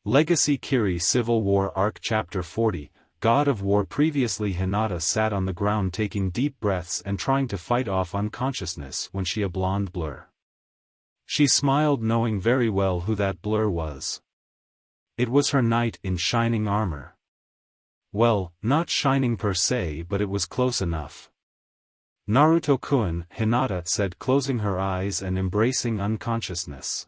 Legacy Kiri Civil War Arc Chapter 40, God of War. Previously Hinata sat on the ground taking deep breaths and trying to fight off unconsciousness when she saw a blonde blur. She smiled, knowing very well who that blur was. It was her knight in shining armor. Well, not shining per se, but it was close enough. Naruto-kun, Hinata said, closing her eyes and embracing unconsciousness.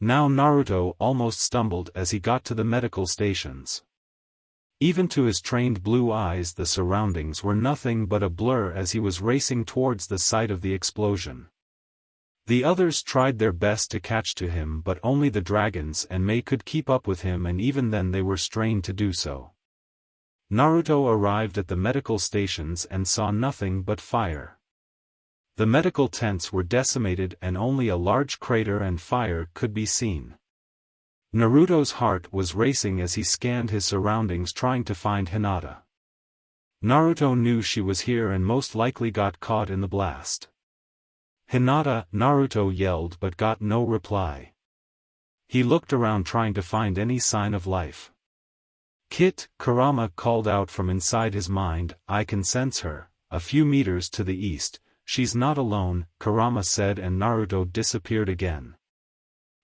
Now Naruto almost stumbled as he got to the medical stations. Even to his trained blue eyes the surroundings were nothing but a blur as he was racing towards the site of the explosion. The others tried their best to catch to him, but only the dragons and Mei could keep up with him, and even then they were strained to do so. Naruto arrived at the medical stations and saw nothing but fire. The medical tents were decimated and only a large crater and fire could be seen. Naruto's heart was racing as he scanned his surroundings trying to find Hinata. Naruto knew she was here and most likely got caught in the blast. Hinata, Naruto yelled but got no reply. He looked around trying to find any sign of life. Kit, Kurama called out from inside his mind, I can sense her, a few meters to the east. She's not alone, Kurama said, and Naruto disappeared again.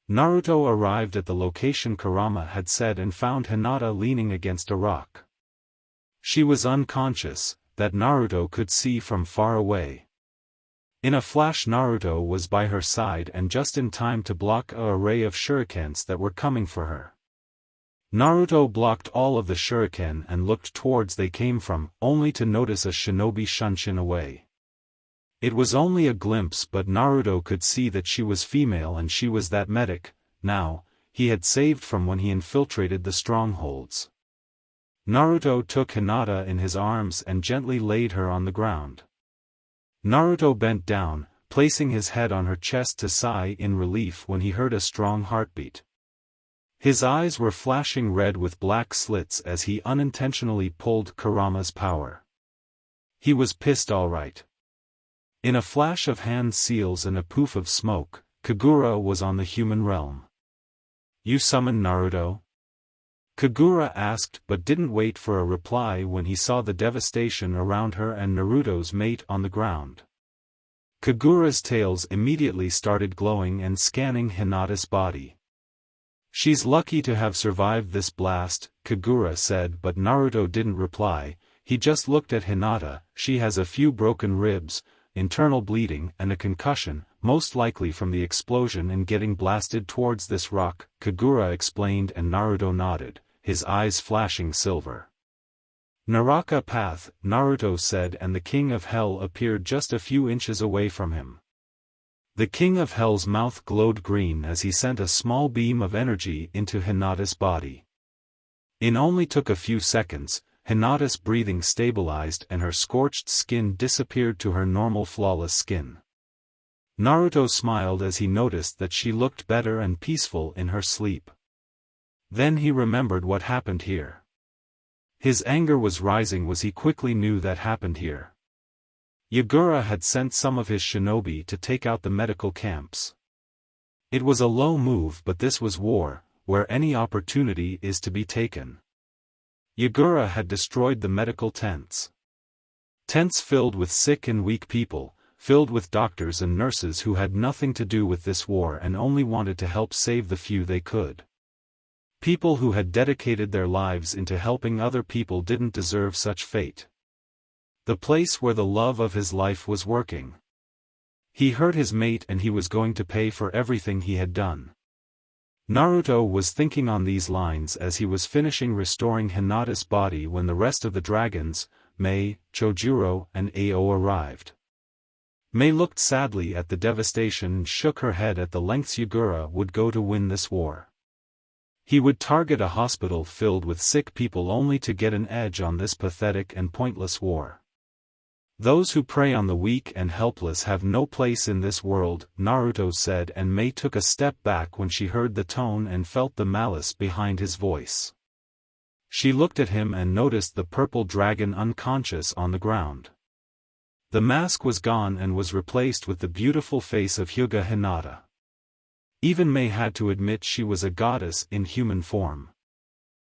Naruto arrived at the location Kurama had said and found Hinata leaning against a rock. She was unconscious, that Naruto could see from far away. In a flash Naruto was by her side and just in time to block an array of shurikens that were coming for her. Naruto blocked all of the shuriken and looked towards they came from, only to notice a shinobi shunshin away. It was only a glimpse, but Naruto could see that she was female and she was that medic, now, he had saved from when he infiltrated the strongholds. Naruto took Hinata in his arms and gently laid her on the ground. Naruto bent down, placing his head on her chest to sigh in relief when he heard a strong heartbeat. His eyes were flashing red with black slits as he unintentionally pulled Kurama's power. He was pissed alright. In a flash of hand seals and a poof of smoke, Kagura was on the human realm. You summoned Naruto? Kagura asked but didn't wait for a reply when he saw the devastation around her and Naruto's mate on the ground. Kagura's tails immediately started glowing and scanning Hinata's body. She's lucky to have survived this blast, Kagura said, but Naruto didn't reply. He just looked at Hinata. She has a few broken ribs, internal bleeding and a concussion, most likely from the explosion and getting blasted towards this rock, Kagura explained, and Naruto nodded, his eyes flashing silver. Naraka path, Naruto said, and the King of Hell appeared just a few inches away from him. The King of Hell's mouth glowed green as he sent a small beam of energy into Hinata's body. It only took a few seconds. Hinata's breathing stabilized and her scorched skin disappeared to her normal flawless skin. Naruto smiled as he noticed that she looked better and peaceful in her sleep. Then he remembered what happened here. His anger was rising as he quickly knew that happened here. Yagura had sent some of his shinobi to take out the medical camps. It was a low move, but this was war, where any opportunity is to be taken. Yagura had destroyed the medical tents. Tents filled with sick and weak people, filled with doctors and nurses who had nothing to do with this war and only wanted to help save the few they could. People who had dedicated their lives into helping other people didn't deserve such fate. The place where the love of his life was working. He hurt his mate and he was going to pay for everything he had done. Naruto was thinking on these lines as he was finishing restoring Hinata's body when the rest of the dragons, Mei, Chojuro and Ao arrived. Mei looked sadly at the devastation and shook her head at the lengths Yagura would go to win this war. He would target a hospital filled with sick people only to get an edge on this pathetic and pointless war. Those who prey on the weak and helpless have no place in this world, Naruto said, and Mei took a step back when she heard the tone and felt the malice behind his voice. She looked at him and noticed the purple dragon unconscious on the ground. The mask was gone and was replaced with the beautiful face of Hyuga Hinata. Even Mei had to admit she was a goddess in human form.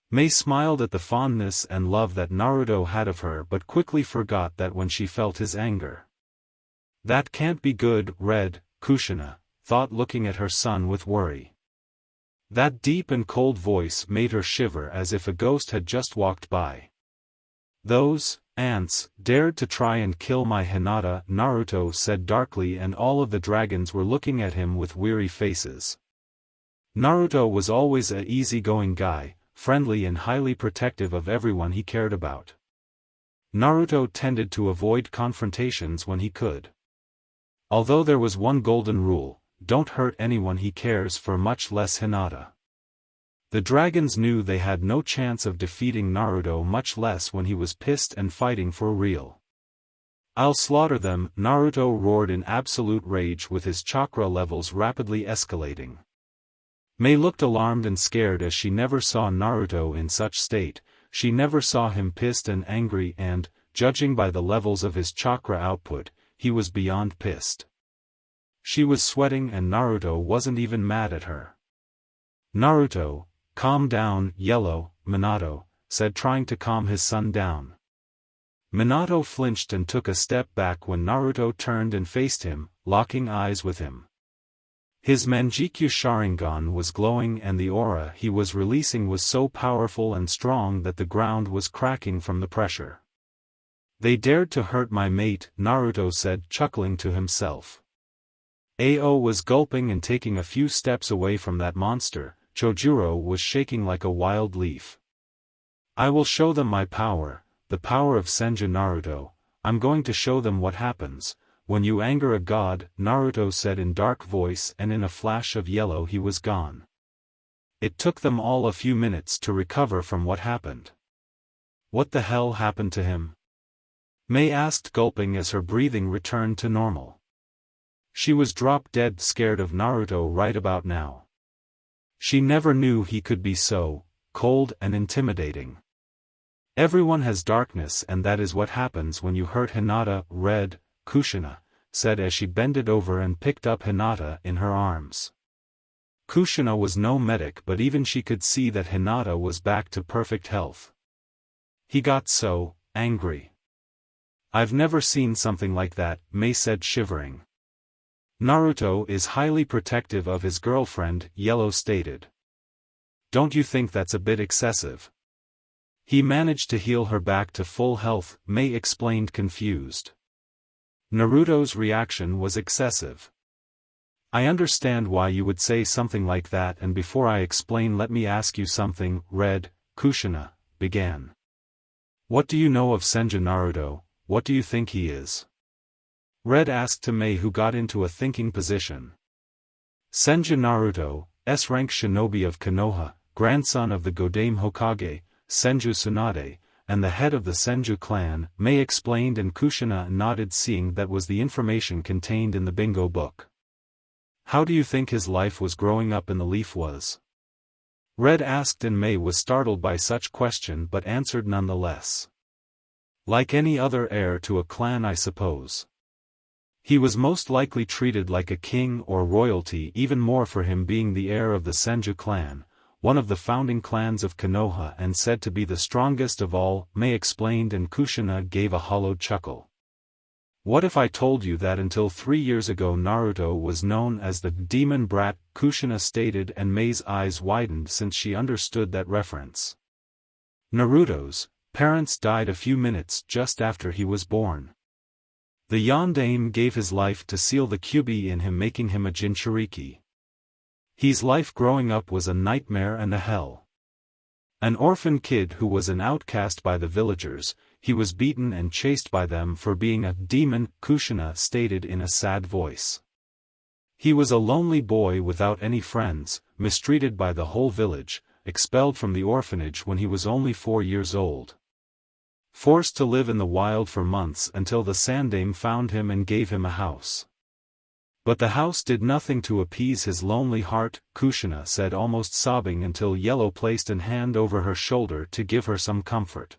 Mei smiled at the fondness and love that Naruto had of her but quickly forgot that when she felt his anger. That can't be good, Red, Kushina thought looking at her son with worry. That deep and cold voice made her shiver as if a ghost had just walked by. Those ants dared to try and kill my Hinata, Naruto said darkly, and all of the dragons were looking at him with weary faces. Naruto was always a easygoing guy, friendly and highly protective of everyone he cared about. Naruto tended to avoid confrontations when he could. Although there was one golden rule: don't hurt anyone he cares for, much less Hinata. The dragons knew they had no chance of defeating Naruto, much less when he was pissed and fighting for real. I'll slaughter them, Naruto roared in absolute rage with his chakra levels rapidly escalating. Mei looked alarmed and scared as she never saw Naruto in such state. She never saw him pissed and angry, and, judging by the levels of his chakra output, he was beyond pissed. She was sweating and Naruto wasn't even mad at her. Naruto, calm down, Yellow, Minato said, trying to calm his son down. Minato flinched and took a step back when Naruto turned and faced him, locking eyes with him. His Manjikyu Sharingan was glowing and the aura he was releasing was so powerful and strong that the ground was cracking from the pressure. They dared to hurt my mate, Naruto said, chuckling to himself. Ao was gulping and taking a few steps away from that monster. Chojuro was shaking like a wild leaf. I will show them my power, the power of Senju, Naruto. I'm going to show them what happens when you anger a god, Naruto said in dark voice, and in a flash of yellow he was gone. It took them all a few minutes to recover from what happened. What the hell happened to him? Mei asked, gulping as her breathing returned to normal. She was drop-dead scared of Naruto right about now. She never knew he could be so cold and intimidating. Everyone has darkness, and that is what happens when you hurt Hinata, Red, Kushina said as she bended over and picked up Hinata in her arms. Kushina was no medic, but even she could see that Hinata was back to perfect health. He got so angry. I've never seen something like that, Mei said, shivering. Naruto is highly protective of his girlfriend, Yellow stated. Don't you think that's a bit excessive? He managed to heal her back to full health, Mei explained, confused. Naruto's reaction was excessive. I understand why you would say something like that, and before I explain let me ask you something, Red, Kushina began. What do you know of Senju, Naruto? What do you think he is? Red asked to Mei, who got into a thinking position. Senju Naruto, S-rank shinobi of Konoha, grandson of the Godame Hokage, Senju Tsunade, and the head of the Senju clan, Mei explained, and Kushina nodded, seeing that was the information contained in the bingo book. How do you think his life was growing up in the Leaf was? Red asked, and Mei was startled by such question but answered nonetheless. Like any other heir to a clan, I suppose. He was most likely treated like a king or royalty, even more for him being the heir of the Senju clan, one of the founding clans of Konoha and said to be the strongest of all, Mei explained, and Kushina gave a hollow chuckle. What if I told you that until 3 years ago Naruto was known as the demon brat, Kushina stated, and Mei's eyes widened since she understood that reference. Naruto's parents died a few minutes just after he was born. The Yondaime gave his life to seal the Kyuubi in him, making him a Jinchuriki. His life growing up was a nightmare and a hell. An orphan kid who was an outcast by the villagers, he was beaten and chased by them for being a demon, Kushina stated in a sad voice. He was a lonely boy without any friends, mistreated by the whole village, expelled from the orphanage when he was only 4 years old. Forced to live in the wild for months until the Sandaime found him and gave him a house. But the house did nothing to appease his lonely heart, Kushina said, almost sobbing, until Yellow placed an hand over her shoulder to give her some comfort.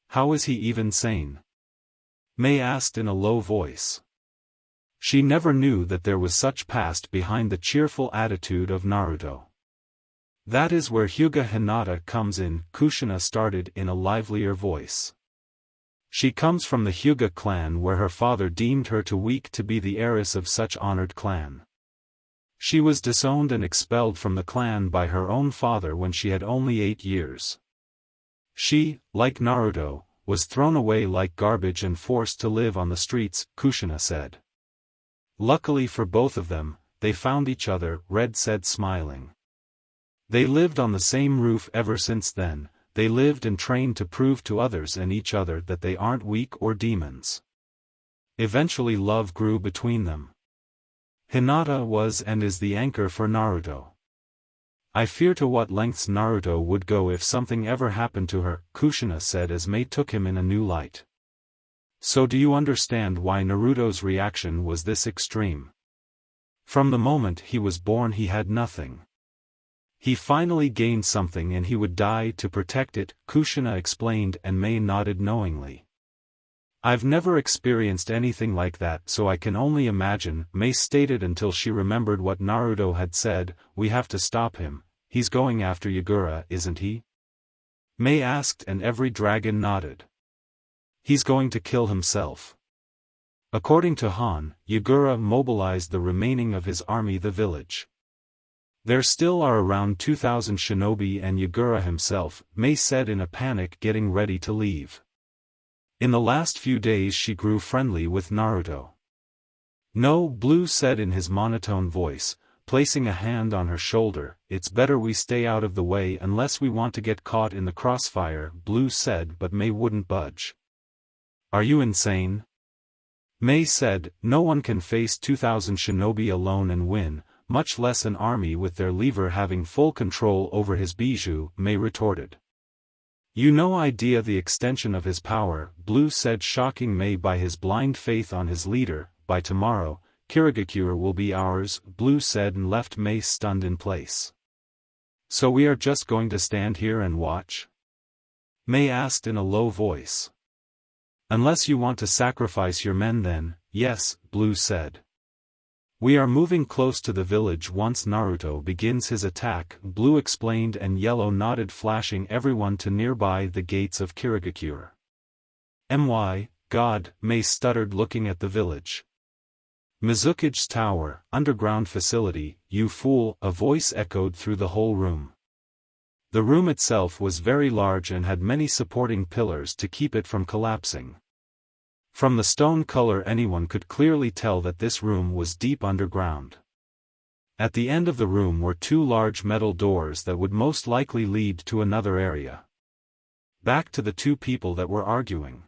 How is he even sane? Mei asked in a low voice. She never knew that there was such past behind the cheerful attitude of Naruto. That is where Hyuga Hinata comes in, Kushina started in a livelier voice. She comes from the Hyuga clan where her father deemed her too weak to be the heiress of such honored clan. She was disowned and expelled from the clan by her own father when she had only 8 years. She, like Naruto, was thrown away like garbage and forced to live on the streets, Kushina said. Luckily for both of them, they found each other, Red said smiling. They lived on the same roof ever since then. They lived and trained to prove to others and each other that they aren't weak or demons. Eventually love grew between them. Hinata was and is the anchor for Naruto. I fear to what lengths Naruto would go if something ever happened to her, Kushina said as Mei took him in a new light. So do you understand why Naruto's reaction was this extreme? From the moment he was born he had nothing. He finally gained something and he would die to protect it, Kushina explained and Mei nodded knowingly. I've never experienced anything like that so I can only imagine, Mei stated until she remembered what Naruto had said, we have to stop him, he's going after Yagura, isn't he? Mei asked and every dragon nodded. He's going to kill himself. According to Han, Yagura mobilized the remaining of his army the village. There still are around 2,000 shinobi and Yagura himself, Mei said in a panic getting ready to leave. In the last few days she grew friendly with Naruto. No, Blue said in his monotone voice, placing a hand on her shoulder, it's better we stay out of the way unless we want to get caught in the crossfire, Blue said but Mei wouldn't budge. Are you insane? Mei said, no one can face 2,000 shinobi alone and win, much less an army with their leader having full control over his bijou, Mei retorted. You no idea the extension of his power, Blue said shocking Mei by his blind faith on his leader, by tomorrow, Kirigakure will be ours, Blue said and left Mei stunned in place. So we are just going to stand here and watch? Mei asked in a low voice. Unless you want to sacrifice your men then, yes, Blue said. We are moving close to the village once Naruto begins his attack, Blue explained and Yellow nodded flashing everyone to nearby the gates of Kirigakure. God, Mei stuttered looking at the village. Mizuki's tower, underground facility, you fool, a voice echoed through the whole room. The room itself was very large and had many supporting pillars to keep it from collapsing. From the stone color anyone could clearly tell that this room was deep underground. At the end of the room were 2 large metal doors that would most likely lead to another area. Back to the 2 people that were arguing.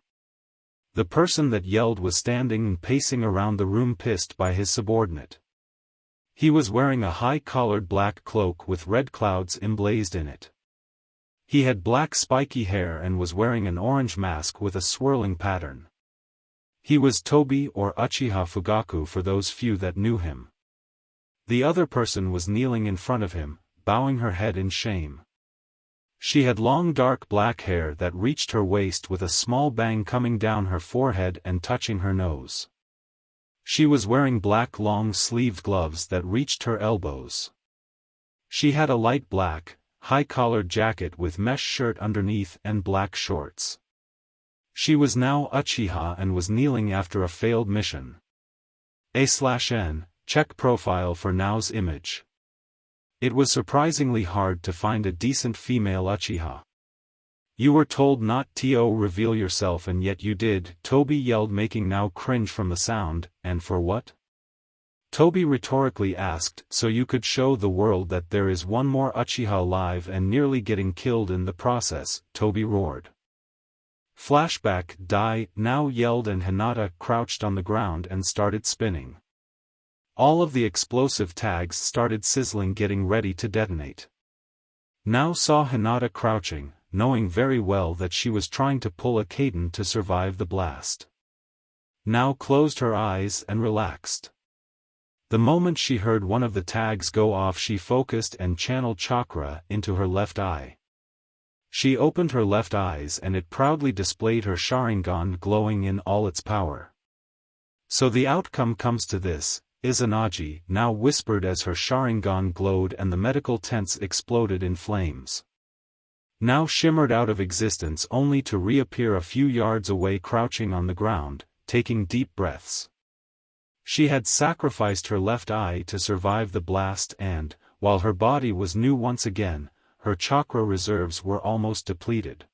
The person that yelled was standing and pacing around the room pissed by his subordinate. He was wearing a high-collared black cloak with red clouds emblazoned in it. He had black spiky hair and was wearing an orange mask with a swirling pattern. He was Tobi or Uchiha Fugaku for those few that knew him. The other person was kneeling in front of him, bowing her head in shame. She had long dark black hair that reached her waist with a small bang coming down her forehead and touching her nose. She was wearing black long-sleeved gloves that reached her elbows. She had a light black, high-collared jacket with mesh shirt underneath and black shorts. She was now Uchiha and was kneeling after a failed mission. A/N, check profile for now's image. It was surprisingly hard to find a decent female Uchiha. You were told not to reveal yourself and yet you did, Tobi yelled making Now cringe from the sound, and for what? Tobi rhetorically asked, so you could show the world that there is one more Uchiha alive and nearly getting killed in the process, Tobi roared. Flashback, die, Now yelled and Hinata crouched on the ground and started spinning. All of the explosive tags started sizzling getting ready to detonate. Now saw Hinata crouching, knowing very well that she was trying to pull a Kaden to survive the blast. Now closed her eyes and relaxed. The moment she heard one of the tags go off she focused and channeled chakra into her left eye. She opened her left eyes and it proudly displayed her Sharingan glowing in all its power. So the outcome comes to this, Izanagi now whispered as her Sharingan glowed and the medical tents exploded in flames. Now shimmered out of existence only to reappear a few yards away crouching on the ground, taking deep breaths. She had sacrificed her left eye to survive the blast and, while her body was new once again, her chakra reserves were almost depleted.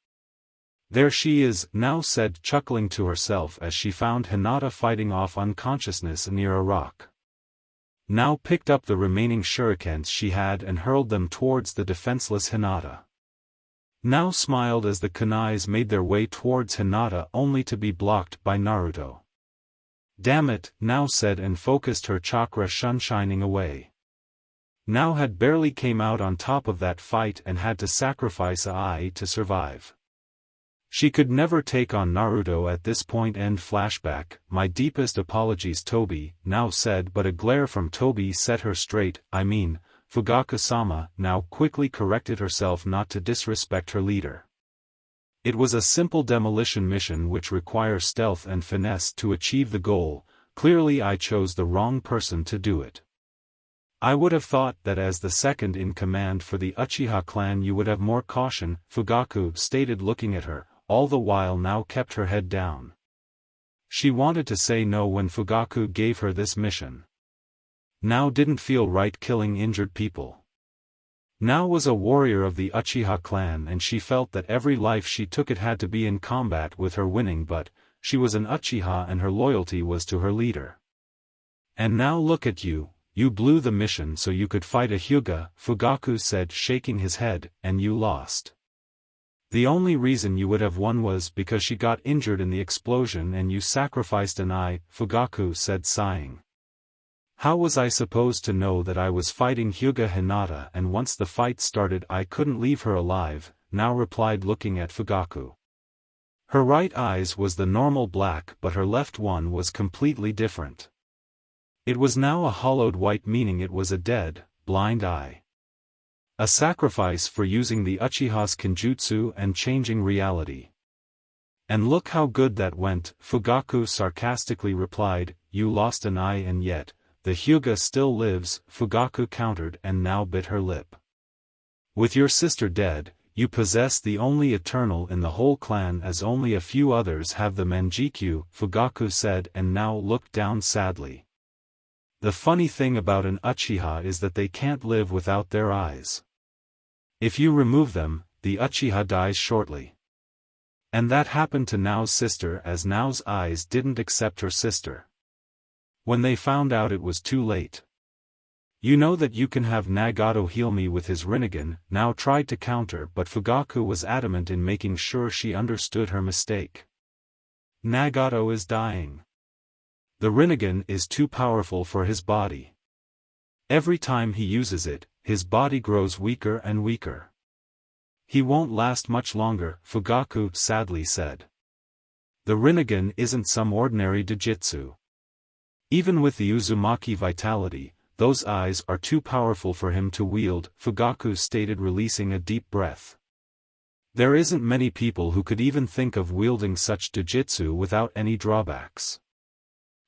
There she is, now said chuckling to herself as she found Hinata fighting off unconsciousness near a rock. Now picked up the remaining shurikens she had and hurled them towards the defenseless Hinata. Now smiled as the kunais made their way towards Hinata only to be blocked by Naruto. Damn it, now said and focused her chakra shining away. Now had barely came out on top of that fight and had to sacrifice a eye to survive. She could never take on Naruto at this point. End flashback. My deepest apologies Toby, now said, but a glare from Toby set her straight. I mean, Fugaku-sama now quickly corrected herself not to disrespect her leader. It was a simple demolition mission which requires stealth and finesse to achieve the goal. Clearly I chose the wrong person to do it. I would have thought that as the second in command for the Uchiha clan you would have more caution, Fugaku stated looking at her, all the while now kept her head down. She wanted to say no when Fugaku gave her this mission. Now didn't feel right killing injured people. Now was a warrior of the Uchiha clan and she felt that every life she took it had to be in combat with her winning, but she was an Uchiha and her loyalty was to her leader. And now look at you. You blew the mission so you could fight a Hyuga, Fugaku said shaking his head, and you lost. The only reason you would have won was because she got injured in the explosion and you sacrificed an eye, Fugaku said sighing. How was I supposed to know that I was fighting Hyuga Hinata and once the fight started I couldn't leave her alive, now replied looking at Fugaku. Her right eyes was the normal black but her left one was completely different. It was now a hollowed white, meaning it was a dead, blind eye. A sacrifice for using the Uchiha's Kenjutsu and changing reality. And look how good that went, Fugaku sarcastically replied, you lost an eye and yet, the Hyuga still lives, Fugaku countered and now bit her lip. With your sister dead, you possess the only eternal in the whole clan as only a few others have the Manjikyu, Fugaku said and now looked down sadly. The funny thing about an Uchiha is that they can't live without their eyes. If you remove them, the Uchiha dies shortly. And that happened to Nao's sister as Nao's eyes didn't accept her sister. When they found out it was too late. You know that you can have Nagato heal me with his Rinnegan, Nao tried to counter but Fugaku was adamant in making sure she understood her mistake. Nagato is dying. The Rinnegan is too powerful for his body. Every time he uses it, his body grows weaker and weaker. He won't last much longer, Fugaku sadly said. The Rinnegan isn't some ordinary Dojutsu. Even with the Uzumaki vitality, those eyes are too powerful for him to wield, Fugaku stated releasing a deep breath. There isn't many people who could even think of wielding such Dojutsu without any drawbacks.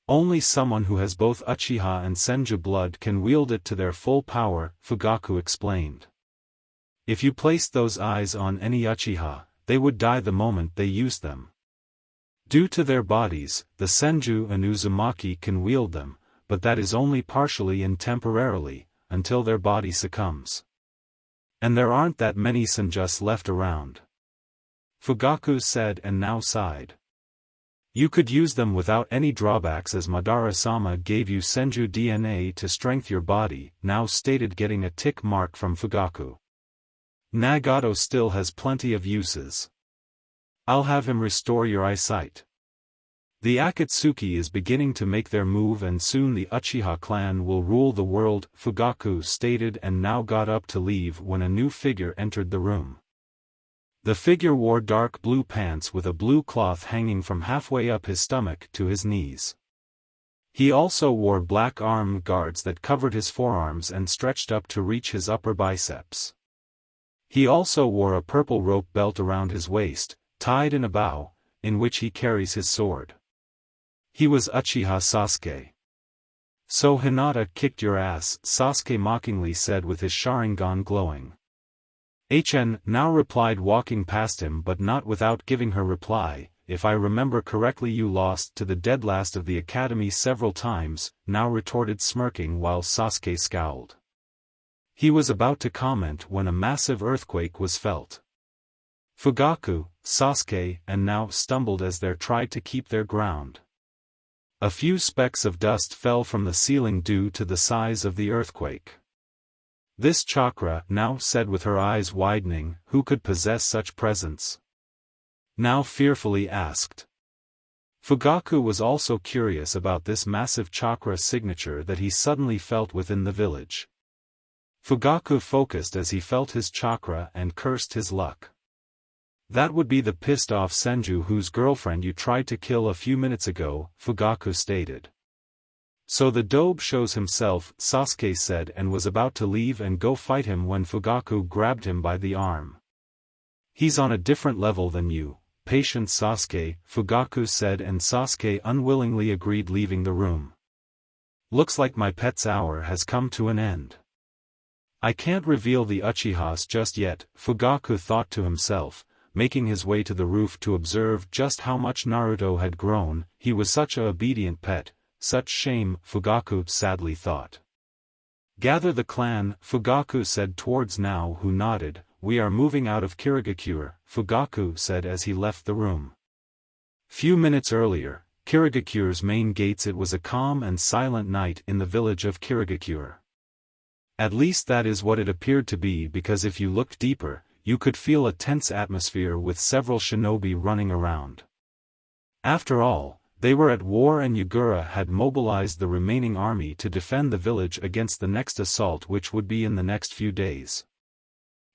Only someone who has both Uchiha and Senju blood can wield it to their full power, Fugaku explained. If you placed those eyes on any Uchiha, they would die the moment they used them. Due to their bodies, the Senju and Uzumaki can wield them, but that is only partially and temporarily, until their body succumbs. And there aren't that many Senjus left around. Fugaku said and now sighed. You could use them without any drawbacks as Madara-sama gave you Senju DNA to strengthen your body, now stated getting a tick mark from Fugaku. Nagato still has plenty of uses. I'll have him restore your eyesight. The Akatsuki is beginning to make their move and soon the Uchiha clan will rule the world, Fugaku stated and now got up to leave when a new figure entered the room. The figure wore dark blue pants with a blue cloth hanging from halfway up his stomach to his knees. He also wore black arm guards that covered his forearms and stretched up to reach his upper biceps. He also wore a purple rope belt around his waist, tied in a bow, in which he carries his sword. He was Uchiha Sasuke. So Hinata kicked your ass, Sasuke mockingly said with his Sharingan glowing. HN now replied, walking past him but not without giving her reply. If I remember correctly, you lost to the dead last of the academy several times, now retorted smirking while Sasuke scowled. He was about to comment when a massive earthquake was felt. Fugaku, Sasuke, and now stumbled as they tried to keep their ground. A few specks of dust fell from the ceiling due to the size of the earthquake. This chakra, now said with her eyes widening, who could possess such presence? Now fearfully asked. Fugaku was also curious about this massive chakra signature that he suddenly felt within the village. Fugaku focused as he felt his chakra and cursed his luck. That would be the pissed-off Senju whose girlfriend you tried to kill a few minutes ago, Fugaku stated. So the dobe shows himself, Sasuke said, and was about to leave and go fight him when Fugaku grabbed him by the arm. He's on a different level than you, patient Sasuke, Fugaku said, and Sasuke unwillingly agreed, leaving the room. Looks like my pet's hour has come to an end. I can't reveal the Uchihas just yet, Fugaku thought to himself, making his way to the roof to observe just how much Naruto had grown. He was such a obedient pet, such shame, Fugaku sadly thought. Gather the clan, Fugaku said towards Nao, who nodded. We are moving out of Kirigakure, Fugaku said as he left the room. Few minutes earlier, Kirigakure's main gates. It was a calm and silent night in the village of Kirigakure. At least that is what it appeared to be, because if you looked deeper, you could feel a tense atmosphere with several shinobi running around. After all, they were at war and Yagura had mobilized the remaining army to defend the village against the next assault, which would be in the next few days.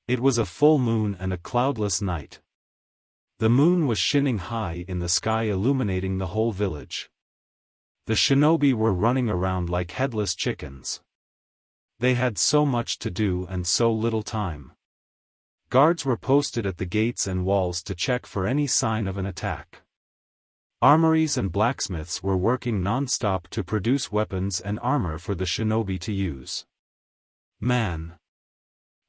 It was a full moon and a cloudless night. The moon was shining high in the sky, illuminating the whole village. The shinobi were running around like headless chickens. They had so much to do and so little time. Guards were posted at the gates and walls to check for any sign of an attack. Armories and blacksmiths were working non-stop to produce weapons and armor for the shinobi to use. Man!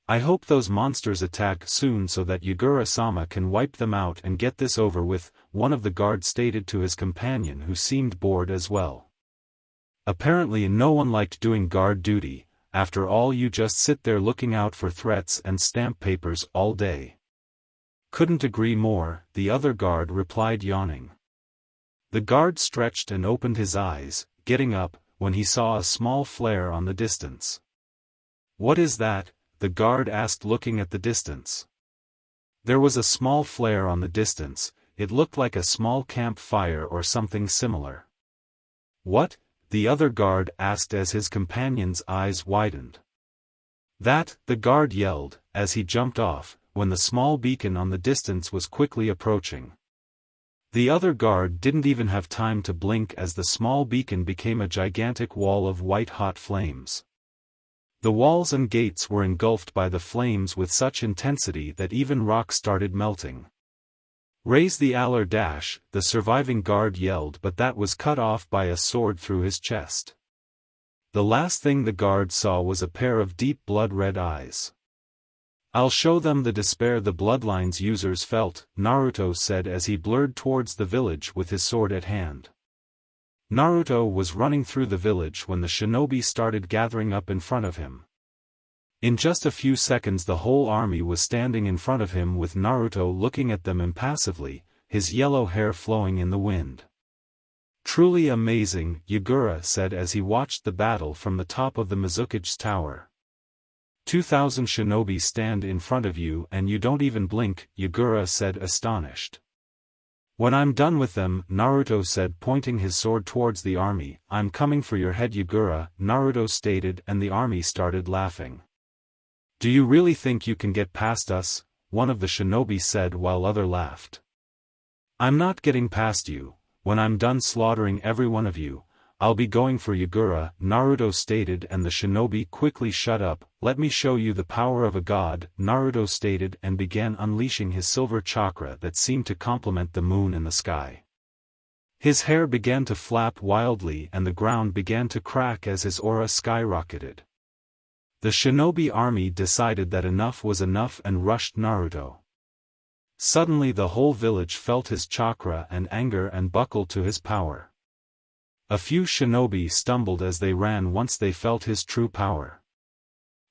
I hope those monsters attack soon so that Yagura-sama can wipe them out and get this over with, one of the guards stated to his companion, who seemed bored as well. Apparently no one liked doing guard duty. After all, you just sit there looking out for threats and stamp papers all day. Couldn't agree more, the other guard replied, yawning. The guard stretched and opened his eyes, getting up, when he saw a small flare on the distance. What is that? The guard asked, looking at the distance. There was a small flare on the distance. It looked like a small campfire or something similar. What? The other guard asked as his companion's eyes widened. That, the guard yelled, as he jumped off, when the small beacon on the distance was quickly approaching. The other guard didn't even have time to blink as the small beacon became a gigantic wall of white-hot flames. The walls and gates were engulfed by the flames with such intensity that even rock started melting. Raise the aller dash, the surviving guard yelled, but that was cut off by a sword through his chest. The last thing the guard saw was a pair of deep blood-red eyes. I'll show them the despair the Bloodlines users felt, Naruto said as he blurred towards the village with his sword at hand. Naruto was running through the village when the shinobi started gathering up in front of him. In just a few seconds the whole army was standing in front of him with Naruto looking at them impassively, his yellow hair flowing in the wind. Truly amazing, Yagura said as he watched the battle from the top of the Mizuki's tower. 2,000 shinobi stand in front of you and you don't even blink, Yagura said, astonished. When I'm done with them, Naruto said, pointing his sword towards the army. I'm coming for your head, Yagura, Naruto stated, and the army started laughing. Do you really think you can get past us? One of the shinobi said while other laughed. I'm not getting past you. When I'm done slaughtering every one of you, I'll be going for Yagura, Naruto stated, and the shinobi quickly shut up. Let me show you the power of a god, Naruto stated, and began unleashing his silver chakra that seemed to complement the moon in the sky. His hair began to flap wildly and the ground began to crack as his aura skyrocketed. The shinobi army decided that enough was enough and rushed Naruto. Suddenly the whole village felt his chakra and anger and buckled to his power. A few shinobi stumbled as they ran once they felt his true power.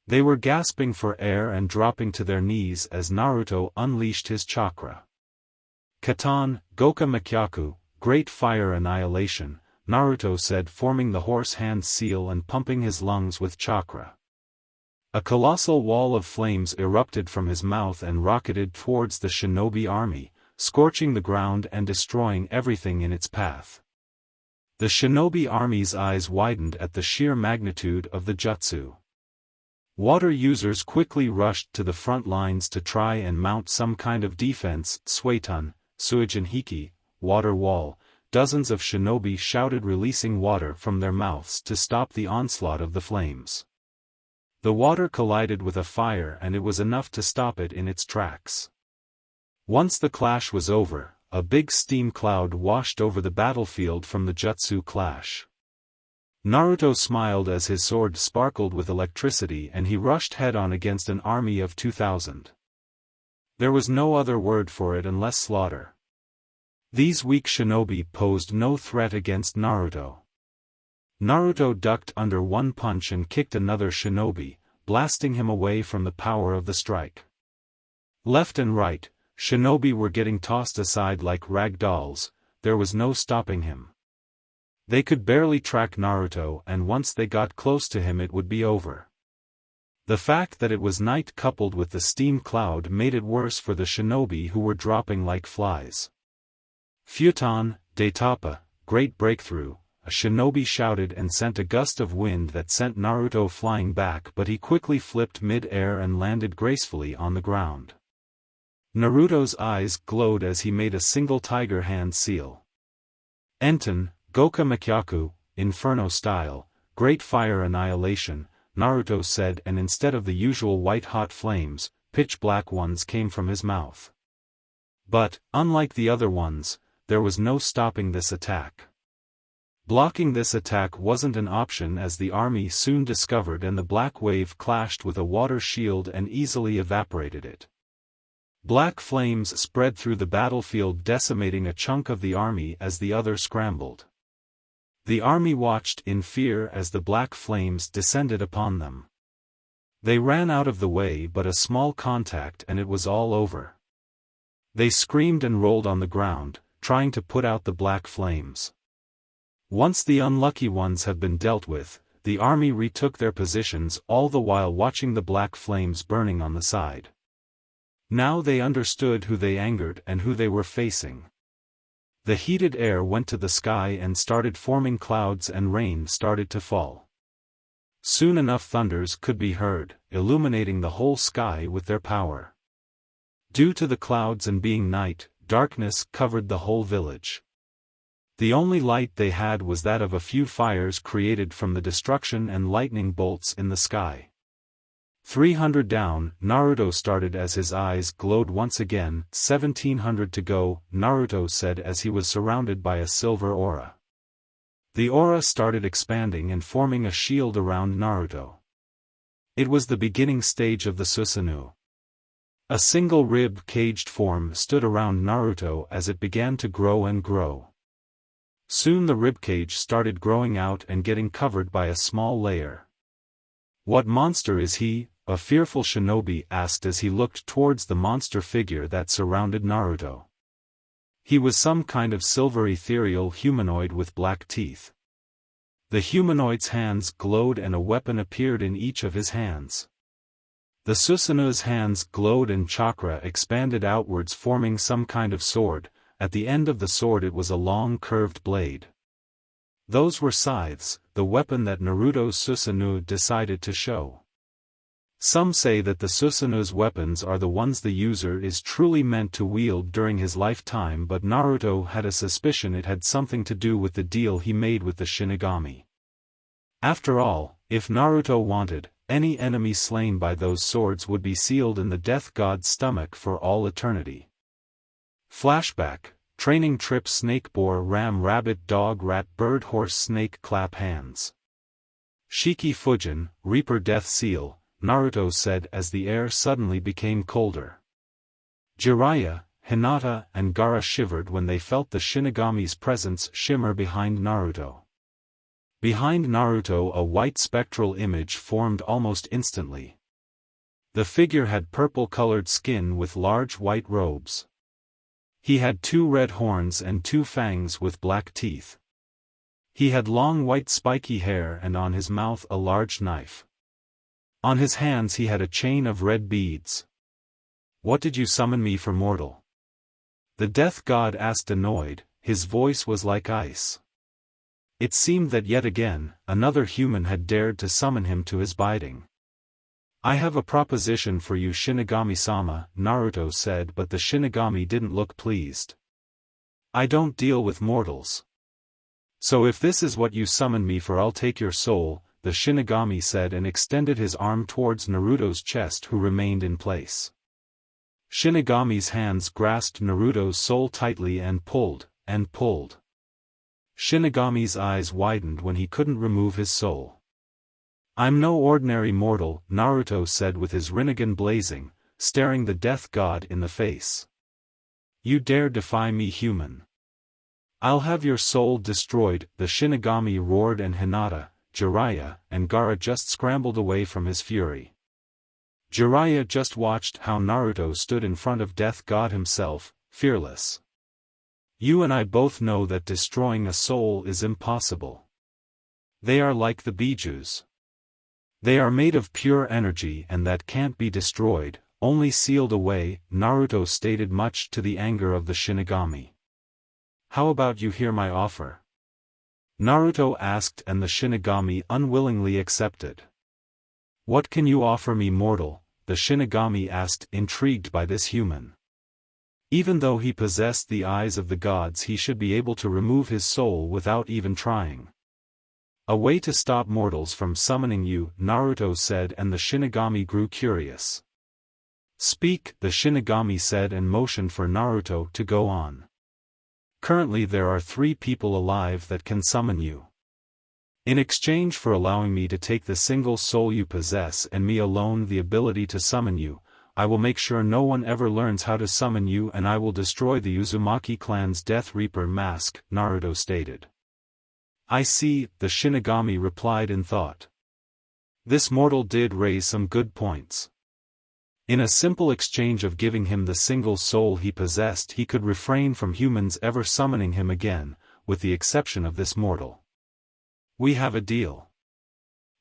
They were gasping for air and dropping to their knees as Naruto unleashed his chakra. Katan, Goka Makyaku, Great Fire Annihilation, Naruto said, forming the horse hand seal and pumping his lungs with chakra. A colossal wall of flames erupted from his mouth and rocketed towards the shinobi army, scorching the ground and destroying everything in its path. The shinobi army's eyes widened at the sheer magnitude of the jutsu. Water users quickly rushed to the front lines to try and mount some kind of defense. Suetun, Suijin Hiki, water wall. Dozens of shinobi shouted, releasing water from their mouths to stop the onslaught of the flames. The water collided with a fire and it was enough to stop it in its tracks. Once the clash was over, a big steam cloud washed over the battlefield from the jutsu clash. Naruto smiled as his sword sparkled with electricity and he rushed head-on against an army of 2,000. There was no other word for it unless slaughter. These weak shinobi posed no threat against Naruto. Naruto ducked under one punch and kicked another shinobi, blasting him away from the power of the strike. Left and right, shinobi were getting tossed aside like rag dolls. There was no stopping him. They could barely track Naruto, and once they got close to him it would be over. The fact that it was night coupled with the steam cloud made it worse for the shinobi who were dropping like flies. Futon, Daitapa, Great Breakthrough, a shinobi shouted and sent a gust of wind that sent Naruto flying back, but he quickly flipped mid-air and landed gracefully on the ground. Naruto's eyes glowed as he made a single tiger hand seal. Enten, Goka Makyaku, Inferno Style, Great Fire Annihilation, Naruto said, and instead of the usual white-hot flames, pitch-black ones came from his mouth. But, unlike the other ones, there was no stopping this attack. Blocking this attack wasn't an option, as the army soon discovered, and the black wave clashed with a water shield and easily evaporated it. Black flames spread through the battlefield, decimating a chunk of the army as the other scrambled. The army watched in fear as the black flames descended upon them. They ran out of the way, but a small contact and it was all over. They screamed and rolled on the ground, trying to put out the black flames. Once the unlucky ones have been dealt with, the army retook their positions, all the while watching the black flames burning on the side. Now they understood who they angered and who they were facing. The heated air went to the sky and started forming clouds, and rain started to fall. Soon enough thunders could be heard, illuminating the whole sky with their power. Due to the clouds and being night, darkness covered the whole village. The only light they had was that of a few fires created from the destruction and lightning bolts in the sky. 300 down, Naruto started as his eyes glowed once again. 1700 to go, Naruto said as he was surrounded by a silver aura. The aura started expanding and forming a shield around Naruto. It was the beginning stage of the Susanoo. A single rib-caged form stood around Naruto as it began to grow and grow. Soon the ribcage started growing out and getting covered by a small layer. "What monster is he?" a fearful shinobi asked as he looked towards the monster figure that surrounded Naruto. He was some kind of silver ethereal humanoid with black teeth. The humanoid's hands glowed and a weapon appeared in each of his hands. The Susanoo's hands glowed and chakra expanded outwards, forming some kind of sword. At the end of the sword it was a long curved blade. Those were scythes, the weapon that Naruto's Susanoo decided to show. Some say that the Susanoo's weapons are the ones the user is truly meant to wield during his lifetime, but Naruto had a suspicion it had something to do with the deal he made with the Shinigami. After all, if Naruto wanted, any enemy slain by those swords would be sealed in the death god's stomach for all eternity. Flashback, Training trip snake boar ram rabbit dog rat bird horse snake clap hands. Shiki Fujin, Reaper death seal, Naruto said as the air suddenly became colder. Jiraiya, Hinata and Gaara shivered when they felt the Shinigami's presence shimmer behind Naruto. Behind Naruto a white spectral image formed almost instantly. The figure had purple-colored skin with large white robes. He had 2 red horns and 2 fangs with black teeth. He had long white spiky hair and on his mouth a large knife. On his hands he had a chain of red beads. "What did you summon me for, mortal?" The death god asked, annoyed. His voice was like ice. It seemed that yet again, another human had dared to summon him to his bidding. "I have a proposition for you, Shinigami-sama," Naruto said, but the Shinigami didn't look pleased. "I don't deal with mortals. So if this is what you summoned me for, I'll take your soul," the Shinigami said and extended his arm towards Naruto's chest, who remained in place. Shinigami's hands grasped Naruto's soul tightly and pulled, and pulled. Shinigami's eyes widened when he couldn't remove his soul. "I'm no ordinary mortal," Naruto said with his Rinnegan blazing, staring the death god in the face. "You dare defy me, human? I'll have your soul destroyed," the Shinigami roared, and Hinata, Jiraiya, and Gaara just scrambled away from his fury. Jiraiya just watched how Naruto stood in front of Death God himself, fearless. "You and I both know that destroying a soul is impossible. They are like the bijus. They are made of pure energy and that can't be destroyed, only sealed away," Naruto stated, much to the anger of the Shinigami. "How about you hear my offer?" Naruto asked, and the Shinigami unwillingly accepted. "What can you offer me, mortal?" the Shinigami asked, intrigued by this human. Even though he possessed the eyes of the gods, he should be able to remove his soul without even trying. "A way to stop mortals from summoning you," Naruto said, and the Shinigami grew curious. "Speak," the Shinigami said and motioned for Naruto to go on. "Currently there are 3 people alive that can summon you. In exchange for allowing me to take the single soul you possess and me alone the ability to summon you, I will make sure no one ever learns how to summon you, and I will destroy the Uzumaki clan's Death Reaper mask," Naruto stated. "I see," the Shinigami replied in thought. This mortal did raise some good points. In a simple exchange of giving him the single soul he possessed, he could refrain from humans ever summoning him again, with the exception of this mortal. "We have a deal.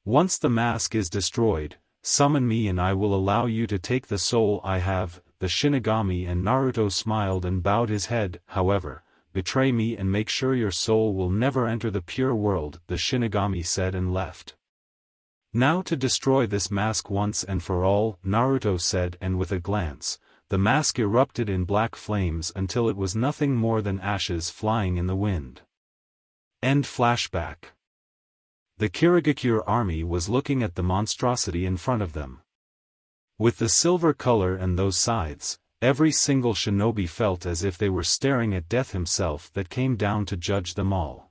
Once the mask is destroyed, summon me and I will allow you to take the soul I have," the Shinigami, and Naruto smiled and bowed his head. "However, betray me and make sure your soul will never enter the pure world," the Shinigami said and left. "Now to destroy this mask once and for all," Naruto said, and with a glance, the mask erupted in black flames until it was nothing more than ashes flying in the wind. End flashback. The Kirigakure army was looking at the monstrosity in front of them. With the silver color and those scythes, every single shinobi felt as if they were staring at death himself that came down to judge them all.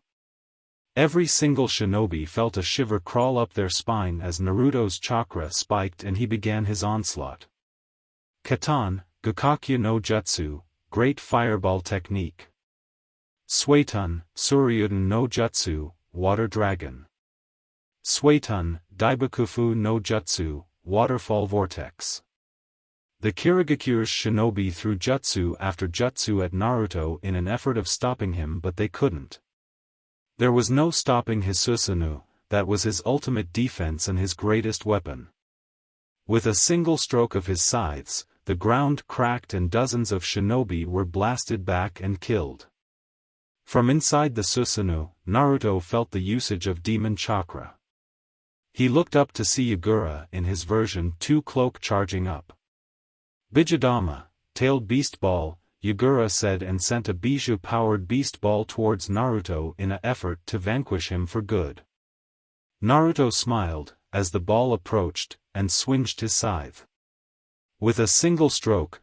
Every single shinobi felt a shiver crawl up their spine as Naruto's chakra spiked and he began his onslaught. Katan, Gokakyu no Jutsu, Great Fireball Technique. Suetun, Suryuden no Jutsu, Water Dragon. Suetun, Daibakufu no Jutsu, Waterfall Vortex. The Kirigakure's shinobi threw jutsu after jutsu at Naruto in an effort of stopping him, but they couldn't. There was no stopping his Susanoo, that was his ultimate defense and his greatest weapon. With a single stroke of his scythes, the ground cracked and dozens of shinobi were blasted back and killed. From inside the Susanoo, Naruto felt the usage of demon chakra. He looked up to see Yagura in his version 2 cloak charging up. "Bijidama, tailed beast ball," Yagura said, and sent a Biju-powered beast ball towards Naruto in an effort to vanquish him for good. Naruto smiled, as the ball approached, and swinged his scythe. With a single stroke,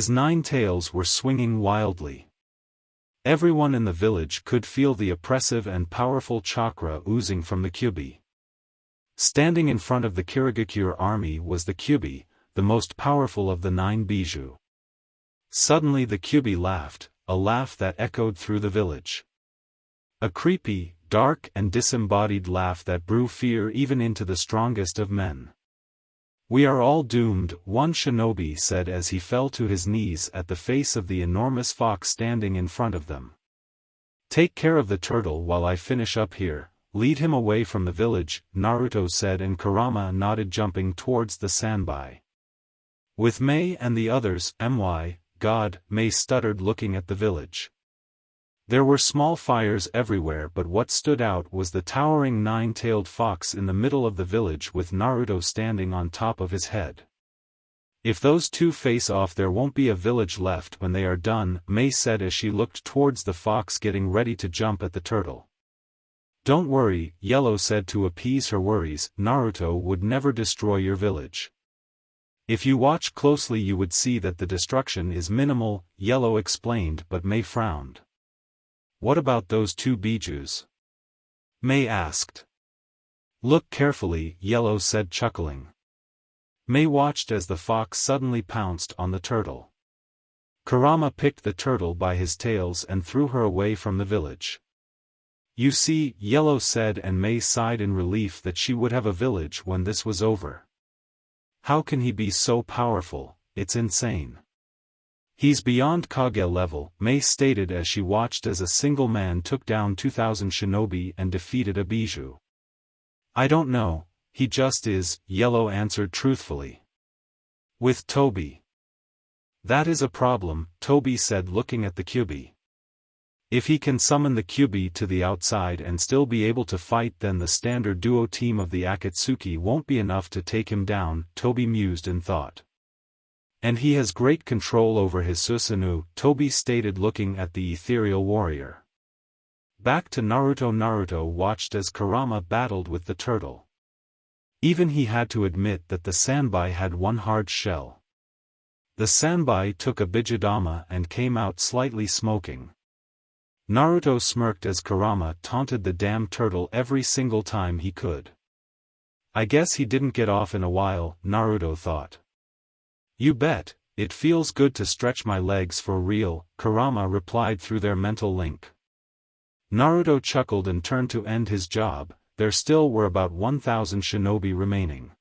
His 9 tails were swinging wildly. Everyone in the village could feel the oppressive and powerful chakra oozing from the Kyubi. Standing in front of the Kirigakure army was the Kyubi, the most powerful of the 9 bijou. Suddenly the Kyubi laughed, a laugh that echoed through the village. A creepy, dark and disembodied laugh that brew fear even into the strongest of men. "We are all doomed," one shinobi said as he fell to his knees at the face of the enormous fox standing in front of them. "Take care of the turtle while I finish up here, lead him away from the village," Naruto said, and Kurama nodded, jumping towards the sandbai. With Mei and the others, God, Mei stuttered, looking at the village. There were small fires everywhere, but what stood out was the towering 9-tailed fox in the middle of the village with Naruto standing on top of his head. "If those two face off, there won't be a village left when they are done," Mei said as she looked towards the fox getting ready to jump at the turtle. "Don't worry," Yellow said to appease her worries, "Naruto would never destroy your village. If you watch closely you would see that the destruction is minimal," Yellow explained, but Mei frowned. "What about those 2 bijous?" Mei asked. "Look carefully," Yellow said, chuckling. Mei watched as the fox suddenly pounced on the turtle. Kurama picked the turtle by his tails and threw her away from the village. "You see," Yellow said, and Mei sighed in relief that she would have a village when this was over. "How can he be so powerful? It's insane." "He's beyond Kage level," Mei stated as she watched as a single man took down 2,000 shinobi and defeated a bijou. "I don't know, he just is," Yellow answered truthfully. "With Tobi." "That is a problem," Tobi said, looking at the Kyubi. "If he can summon the Kyubi to the outside and still be able to fight, then the standard duo team of the Akatsuki won't be enough to take him down," Tobi mused in thought. "And he has great control over his Susanoo," Tobi stated, looking at the ethereal warrior. Back to Naruto. Naruto watched as Kurama battled with the turtle. Even he had to admit that the sandbai had one hard shell. The sandbai took a bijudama and came out slightly smoking. Naruto smirked as Kurama taunted the damn turtle every single time he could. "I guess he didn't get off in a while," Naruto thought. "You bet, it feels good to stretch my legs for real," Kurama replied through their mental link. Naruto chuckled and turned to end his job. There still were about 1,000 shinobi remaining.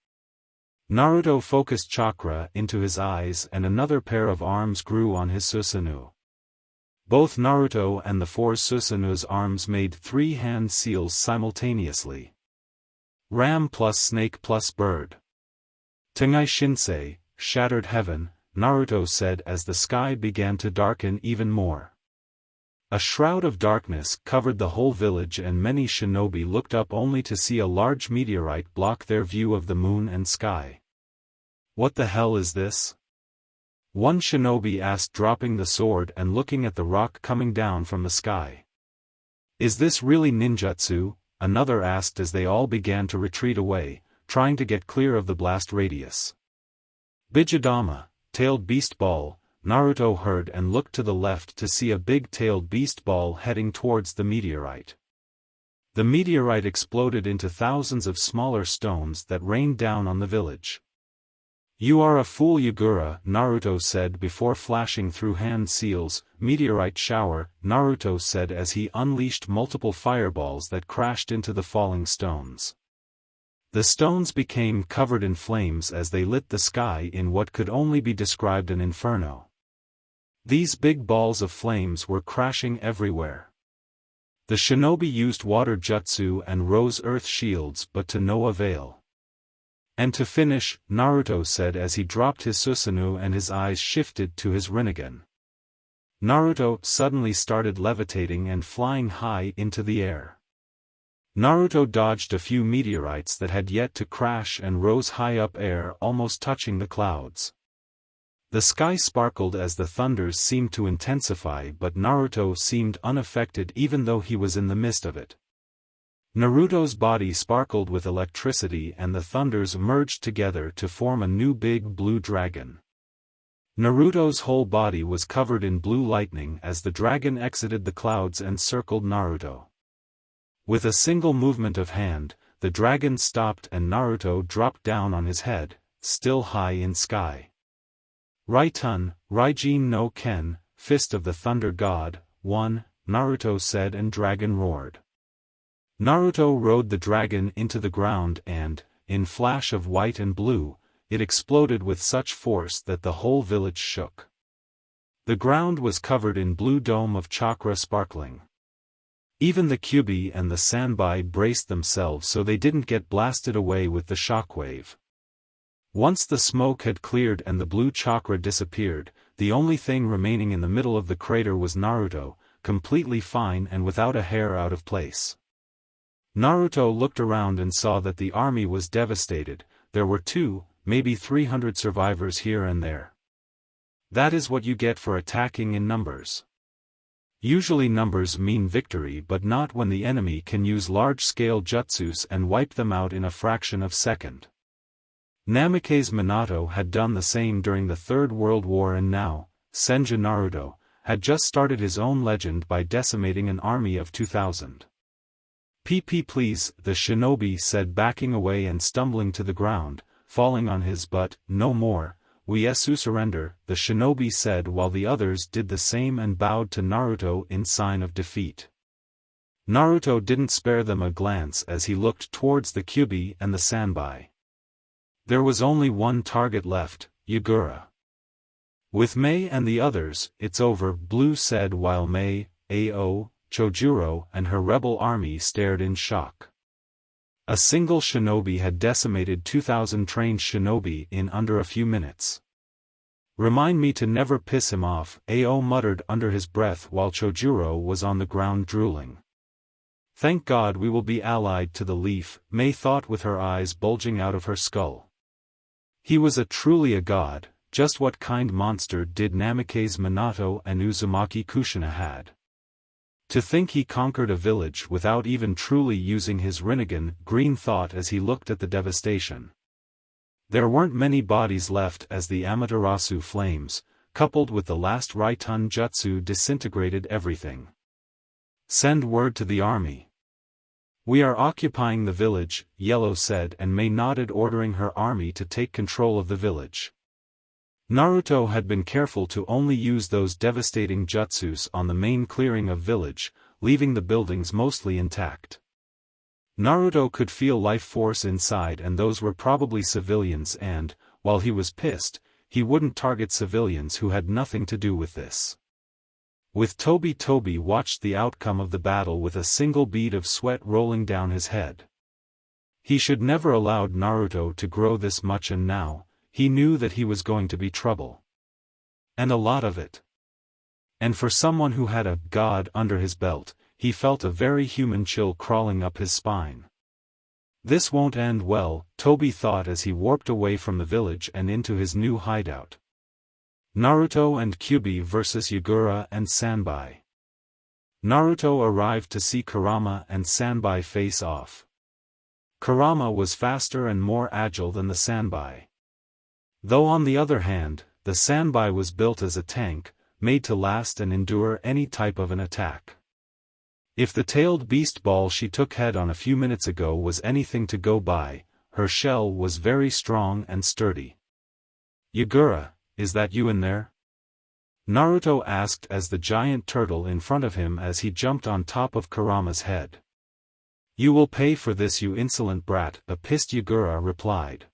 Naruto focused chakra into his eyes and another pair of arms grew on his Susanoo. Both Naruto and the 4 Susanoo's arms made 3 hand seals simultaneously. Ram plus snake plus bird. Tengai Shinsei, shattered heaven, Naruto said as the sky began to darken even more. A shroud of darkness covered the whole village and many shinobi looked up only to see a large meteorite block their view of the moon and sky. "What the hell is this?" one shinobi asked, dropping the sword and looking at the rock coming down from the sky. "Is this really ninjutsu?" another asked as they all began to retreat away, trying to get clear of the blast radius. "Bijudama, tailed beast ball," Naruto heard and looked to the left to see a big-tailed beast ball heading towards the meteorite. The meteorite exploded into thousands of smaller stones that rained down on the village. "You are a fool, Yagura," Naruto said before flashing through hand seals. "Meteorite shower," Naruto said as he unleashed multiple fireballs that crashed into the falling stones. The stones became covered in flames as they lit the sky in what could only be described an inferno. These big balls of flames were crashing everywhere. The shinobi used water jutsu and rose earth shields but to no avail. "And to finish," Naruto said as he dropped his Susanoo and his eyes shifted to his Rinnegan. Naruto suddenly started levitating and flying high into the air. Naruto dodged a few meteorites that had yet to crash and rose high up air, almost touching the clouds. The sky sparkled as the thunders seemed to intensify, but Naruto seemed unaffected even though he was in the midst of it. Naruto's body sparkled with electricity and the thunders merged together to form a new big blue dragon. Naruto's whole body was covered in blue lightning as the dragon exited the clouds and circled Naruto. With a single movement of hand, the dragon stopped and Naruto dropped down on his head, still high in sky. "Raitun, Raijin no Ken, Fist of the Thunder God, 1, Naruto said and dragon roared. Naruto rode the dragon into the ground and, in flash of white and blue, it exploded with such force that the whole village shook. The ground was covered in blue dome of chakra sparkling. Even the Kyubi and the Sanbai braced themselves so they didn't get blasted away with the shockwave. Once the smoke had cleared and the blue chakra disappeared, the only thing remaining in the middle of the crater was Naruto, completely fine and without a hair out of place. Naruto looked around and saw that the army was devastated. There were 2, maybe 300 survivors here and there. That is what you get for attacking in numbers. Usually numbers mean victory, but not when the enemy can use large-scale jutsus and wipe them out in a fraction of a second. Namake's Minato had done the same during the Third World War, and now, Senju Naruto, had just started his own legend by decimating an army of 2,000. "PP please," the shinobi said, backing away and stumbling to the ground, falling on his butt. "No more, we Yesu surrender," the shinobi said while the others did the same and bowed to Naruto in sign of defeat. Naruto didn't spare them a glance as he looked towards the Kyubi and the Sanbai. There was only one target left, Yagura. "With Mei and the others, it's over," Blue said while Mei, Ao, Chojuro and her rebel army stared in shock. A single shinobi had decimated 2,000 trained shinobi in under a few minutes. "Remind me to never piss him off," Ao muttered under his breath while Chojuro was on the ground drooling. "Thank God we will be allied to the Leaf," Mei thought with her eyes bulging out of her skull. He was truly a god. Just what kind monster did Namake's Minato and Uzumaki Kushina had? To think he conquered a village without even truly using his Rinnegan, Green thought as he looked at the devastation. There weren't many bodies left as the Amaterasu flames, coupled with the last Raitun Jutsu, disintegrated everything. "Send word to the army. We are occupying the village," Yellow said, and Mei nodded, ordering her army to take control of the village. Naruto had been careful to only use those devastating jutsus on the main clearing of village, leaving the buildings mostly intact. Naruto could feel life force inside, and those were probably civilians, and, while he was pissed, he wouldn't target civilians who had nothing to do with this. With Toby watched the outcome of the battle with a single bead of sweat rolling down his head. He should never allowed Naruto to grow this much, and now, he knew that he was going to be trouble. And a lot of it. And for someone who had a god under his belt, he felt a very human chill crawling up his spine. This won't end well, Toby thought as he warped away from the village and into his new hideout. Naruto and Kyubi versus Yagura and Sanbai. Naruto arrived to see Kurama and Sanbai face off. Kurama was faster and more agile than the Sanbai. Though on the other hand, the Sanbai was built as a tank, made to last and endure any type of an attack. If the tailed beast ball she took head on a few minutes ago was anything to go by, her shell was very strong and sturdy. "Yagura, is that you in there?" Naruto asked as the giant turtle in front of him as he jumped on top of Kurama's head. "You will pay for this, you insolent brat," a pissed Yagura replied.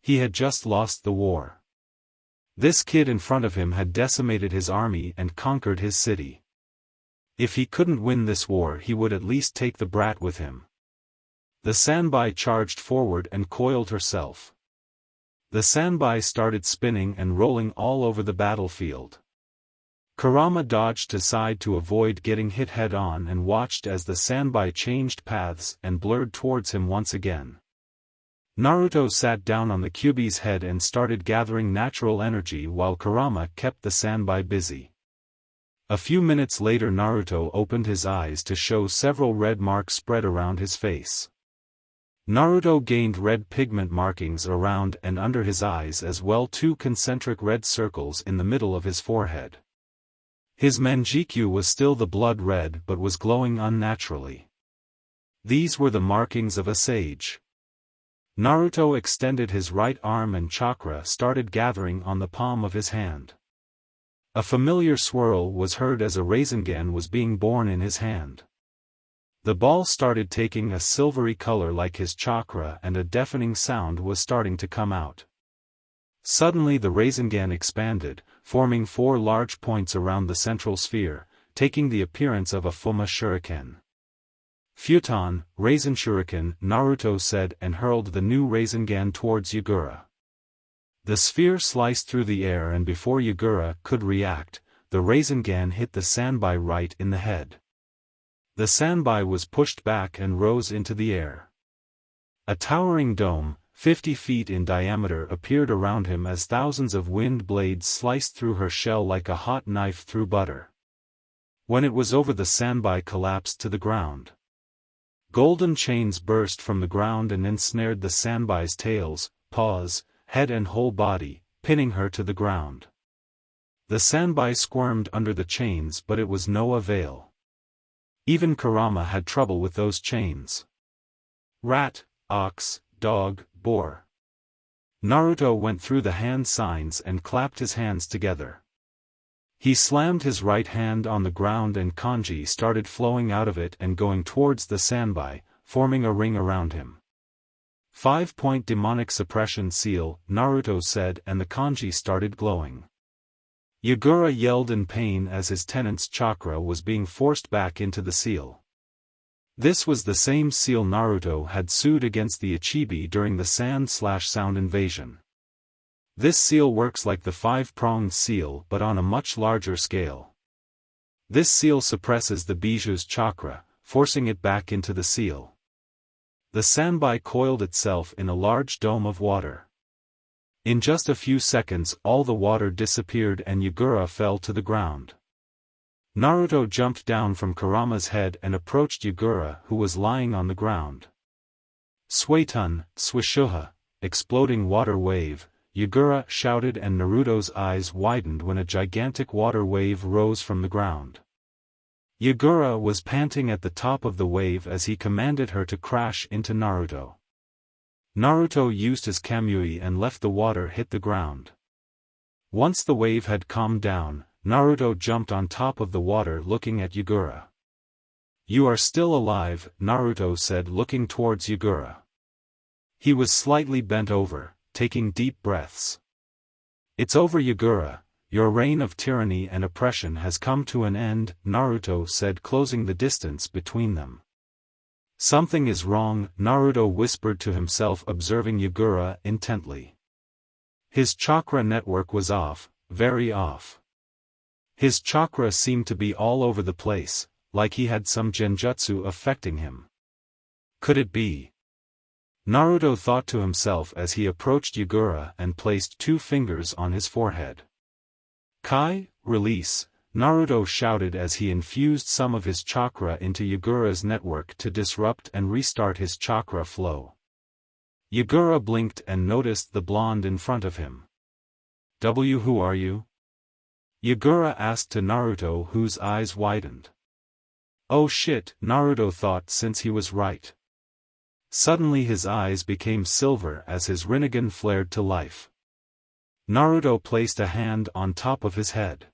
He had just lost the war. This kid in front of him had decimated his army and conquered his city. If he couldn't win this war, he would at least take the brat with him. The Sanbai charged forward and coiled herself. The Sanbai started spinning and rolling all over the battlefield. Kurama dodged aside to avoid getting hit head-on and watched as the Sanbai changed paths and blurred towards him once again. Naruto sat down on the Kyuubi's head and started gathering natural energy while Kurama kept the Sanbai busy. A few minutes later Naruto opened his eyes to show several red marks spread around his face. Naruto gained red pigment markings around and under his eyes, as well two concentric red circles in the middle of his forehead. His Manjikyu was still the blood red but was glowing unnaturally. These were the markings of a sage. Naruto extended his right arm and chakra started gathering on the palm of his hand. A familiar swirl was heard as a Rasengan was being born in his hand. The ball started taking a silvery color like his chakra and a deafening sound was starting to come out. Suddenly the Rasengan expanded, forming 4 large points around the central sphere, taking the appearance of a Fuma shuriken. "Futon, Rasen Shuriken," Naruto said and hurled the new Rasengan towards Yagura. The sphere sliced through the air and before Yagura could react, the Rasengan hit the Sanbai right in the head. The Sanbai was pushed back and rose into the air. A towering dome, 50 feet in diameter, appeared around him as thousands of wind blades sliced through her shell like a hot knife through butter. When it was over, the Sanbai collapsed to the ground. Golden chains burst from the ground and ensnared the Sanbai's tails, paws, head and whole body, pinning her to the ground. The Sanbai squirmed under the chains but it was no avail. Even Kurama had trouble with those chains. Rat, ox, dog, boar. Naruto went through the hand signs and clapped his hands together. He slammed his right hand on the ground and kanji started flowing out of it and going towards the Sanbai, forming a ring around him. 5-point demonic suppression seal, Naruto said, and the kanji started glowing. Yagura yelled in pain as his tenant's chakra was being forced back into the seal. This was the same seal Naruto had sued against the Ichibi during the sand/sound invasion. This seal works like the 5-pronged seal but on a much larger scale. This seal suppresses the Biju's chakra, forcing it back into the seal. The Sanbai coiled itself in a large dome of water. In just a few seconds all the water disappeared and Yagura fell to the ground. Naruto jumped down from Kurama's head and approached Yagura, who was lying on the ground. "Suetun, Swishuha," exploding water wave, Yagura shouted and Naruto's eyes widened when a gigantic water wave rose from the ground. Yagura was panting at the top of the wave as he commanded her to crash into Naruto. Naruto used his Kamui and left the water hit the ground. Once the wave had calmed down, Naruto jumped on top of the water looking at Yagura. "You are still alive," Naruto said looking towards Yagura. He was slightly bent over, taking deep breaths. "It's over, Yagura. Your reign of tyranny and oppression has come to an end," Naruto said, closing the distance between them. "Something is wrong," Naruto whispered to himself, observing Yagura intently. His chakra network was off, very off. His chakra seemed to be all over the place, like he had some genjutsu affecting him. Could it be? Naruto thought to himself as he approached Yagura and placed 2 fingers on his forehead. "Kai, release," Naruto shouted as he infused some of his chakra into Yagura's network to disrupt and restart his chakra flow. Yagura blinked and noticed the blonde in front of him. Who are you?" Yagura asked to Naruto, whose eyes widened. Oh shit, Naruto thought since he was right. Suddenly his eyes became silver as his Rinnegan flared to life. Naruto placed a hand on top of his head.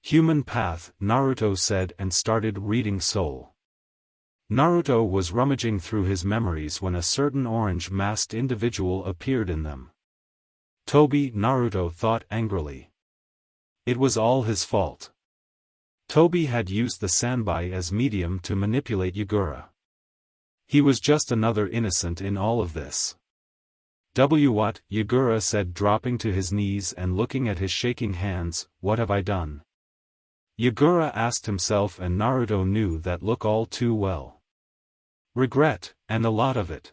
Human path, Naruto said and started reading Soul. Naruto was rummaging through his memories when a certain orange-masked individual appeared in them. Tobi, Naruto thought angrily. It was all his fault. Tobi had used the Sanbai as medium to manipulate Yagura. He was just another innocent in all of this. What? Yagura said, dropping to his knees and looking at his shaking hands. What have I done? Yagura asked himself, and Naruto knew that look all too well. Regret, and a lot of it.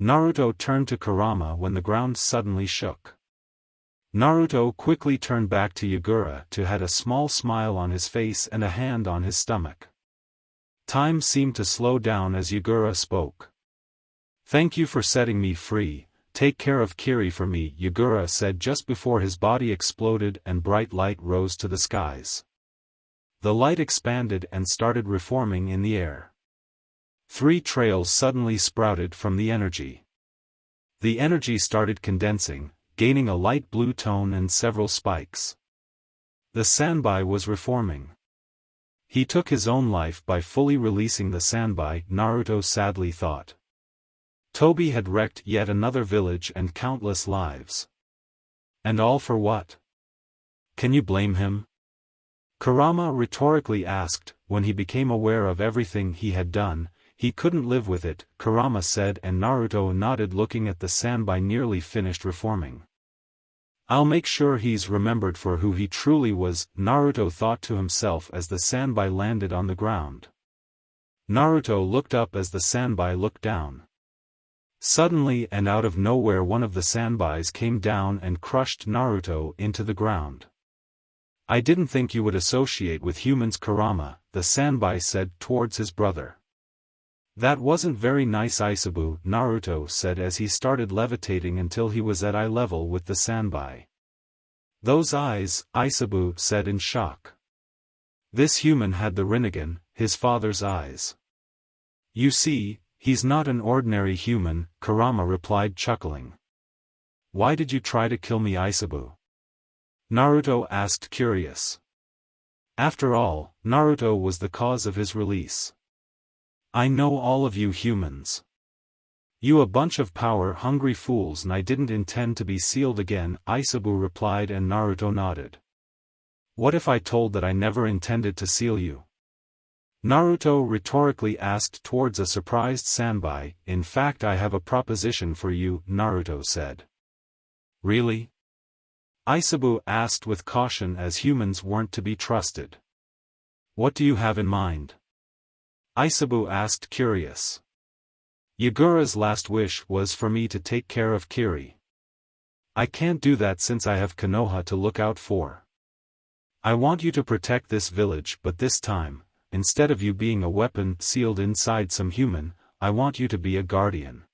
Naruto turned to Kurama when the ground suddenly shook. Naruto quickly turned back to Yagura who had a small smile on his face and a hand on his stomach. Time seemed to slow down as Yagura spoke. Thank you for setting me free, take care of Kiri for me, Yagura said just before his body exploded and bright light rose to the skies. The light expanded and started reforming in the air. 3 trails suddenly sprouted from the energy. The energy started condensing, gaining a light blue tone and several spikes. The Sanbai was reforming. He took his own life by fully releasing the Sanbai, Naruto sadly thought. Tobi had wrecked yet another village and countless lives. And all for what? Can you blame him? Kurama rhetorically asked. When he became aware of everything he had done, he couldn't live with it, Kurama said, and Naruto nodded, looking at the Sanbai nearly finished reforming. I'll make sure he's remembered for who he truly was, Naruto thought to himself as the Sanbai landed on the ground. Naruto looked up as the Sanbai looked down. Suddenly and out of nowhere one of the Sanbais came down and crushed Naruto into the ground. I didn't think you would associate with humans, Kurama, the Sanbai said towards his brother. That wasn't very nice, Aisabu, Naruto said as he started levitating until he was at eye level with the Sanbai. Those eyes, Aisabu said in shock. This human had the Rinnegan, his father's eyes. You see, he's not an ordinary human, Kurama replied, chuckling. Why did you try to kill me, Aisabu? Naruto asked, curious. After all, Naruto was the cause of his release. I know all of you humans. You a bunch of power-hungry fools, and I didn't intend to be sealed again, Aisabu replied, and Naruto nodded. What if I told that I never intended to seal you? Naruto rhetorically asked towards a surprised Sanbai. In fact, I have a proposition for you, Naruto said. Really? Aisabu asked with caution as humans weren't to be trusted. What do you have in mind? Aisabu asked, curious. Yagura's last wish was for me to take care of Kiri. I can't do that since I have Konoha to look out for. I want you to protect this village, but this time, instead of you being a weapon sealed inside some human, I want you to be a guardian.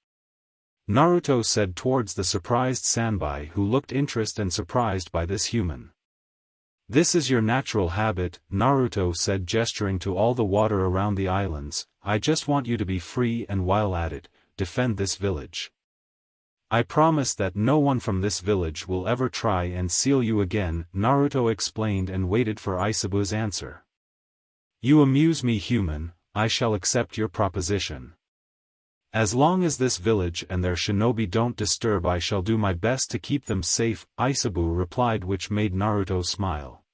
Naruto said towards the surprised Sanbai, who looked interested and surprised by this human. This is your natural habit, Naruto said, gesturing to all the water around the islands. I just want you to be free and while at it, defend this village. I promise that no one from this village will ever try and seal you again, Naruto explained and waited for Aisabu's answer. You amuse me, human, I shall accept your proposition. As long as this village and their shinobi don't disturb, I shall do my best to keep them safe, Aisabu replied, which made Naruto smile.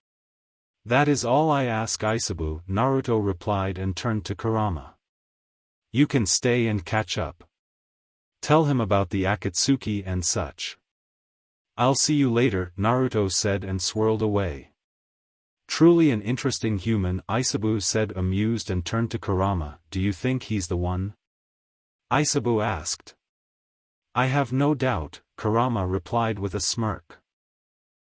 That is all I ask, Aisabu, Naruto replied and turned to Kurama. You can stay and catch up. Tell him about the Akatsuki and such. I'll see you later, Naruto said and swirled away. Truly an interesting human, Aisabu said, amused, and turned to Kurama. Do you think he's the one? Aisabu asked. I have no doubt, Kurama replied with a smirk.